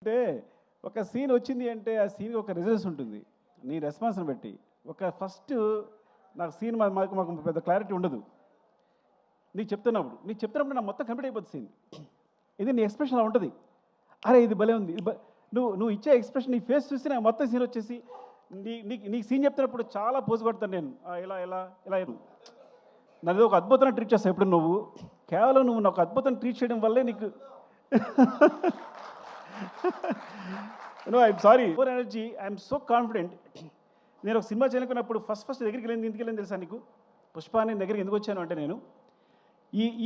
అంటే ఒక సీన్ వచ్చింది అంటే ఆ సీన్కి ఒక రిజల్ట్స్ ఉంటుంది. నీ రెస్పాన్స్ని బట్టి ఒక ఫస్ట్ నాకు సీన్ మాకు మాకు పెద్ద క్లారిటీ ఉండదు. నీకు చెప్తున్నప్పుడు నాకు మొత్తం కంప్లీట్ అయిపోతుంది సీన్. ఇది నీ ఎక్స్ప్రెషన్ అలా ఉంటుంది. అరే ఇది భలే ఉంది, నువ్వు నువ్వు ఇచ్చే ఎక్స్ప్రెషన్, నీ ఫేస్ చూసి నాకు మొత్తం సీన్ వచ్చేసి నీకు సీన్ చెప్తున్నప్పుడు చాలా పోజు కొడతాను నేను. ఇలా ఇలా ఇలా నన్ను ఒక అద్భుతంగా ట్రీట్ చేస్తాను. ఎప్పుడు నువ్వు కేవలం నువ్వు నాకు అద్భుతం ట్రీట్ చేయడం వల్లే నీకు no I'm sorry for energy. I'm so confident. నేను ఒక సినిమా చేయాలనుకున్నప్పుడు ఫస్ట్ దగ్గరికి వెళ్ళింది ఎందుకు వెళ్ళింది తెలుసా నీకు? పుష్ప అని దగ్గరికి ఎందుకు వచ్చాను అంటే నేను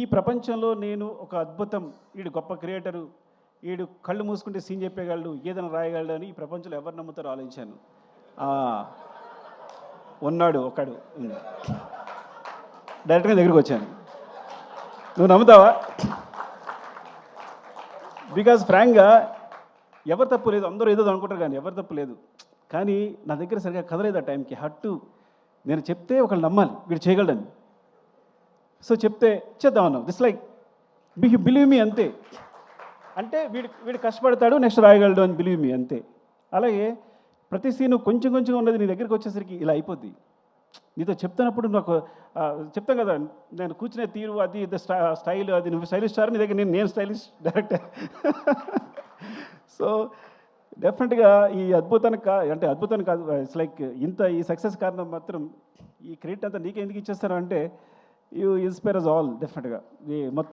ఈ ప్రపంచంలో నేను ఒక అద్భుతం, వీడు గొప్ప క్రియేటరు, వీడు కళ్ళు మూసుకుంటే సీన్ చెప్పేయగలడు, ఏదైనా రాయగలడు అని ఈ ప్రపంచంలో ఎవరు నమ్ముతారో ఆలోచించాను. ఉన్నాడు ఒకడు, డైరెక్ట్గా దగ్గరికి వచ్చాను. నువ్వు నమ్ముతావా? బికాజ్ ఫ్రాంక్గా ఎవరు తప్పు లేదు, అందరూ ఏదో అనుకుంటారు కానీ ఎవరు తప్పు లేదు. కానీ నా దగ్గర సరిగా కదలేదు ఆ టైంకి. హట్టు నేను చెప్తే ఒకళ్ళు నమ్మాలి వీడు చేయగలడని. సో చెప్తే చేద్దామన్నావు. దిస్ లైక్ బిలీవ్ మీ అంతే. అంటే వీడు కష్టపడతాడు, నెక్స్ట్ రాయగలడు అని బిలీవ్ మీ అంతే. అలాగే ప్రతి సీను కొంచెం కొంచెం ఉన్నది నీ దగ్గరికి వచ్చేసరికి ఇలా అయిపోద్ది. నీతో చెప్తున్నప్పుడు నాకు చెప్తాను కదా, నేను కూర్చునే తీరు అది స్టైల్, అది నువ్వు స్టైలిష్ స్టార్, నీ దగ్గర నేను స్టైలిష్ డైరెక్టర్. సో డెఫినెట్గా ఈ అద్భుతానికి అంటే అద్భుతానికి కాదు, ఇట్స్ లైక్ ఈ సక్సెస్ కారణం మాత్రం ఈ క్రెడిట్ అంతా నీకే ఎందుకు ఇచ్చేస్తారు అంటే యూ ఇన్స్పైర్ అస్ ఆల్. డెఫినెట్గా ఈ మొత్తం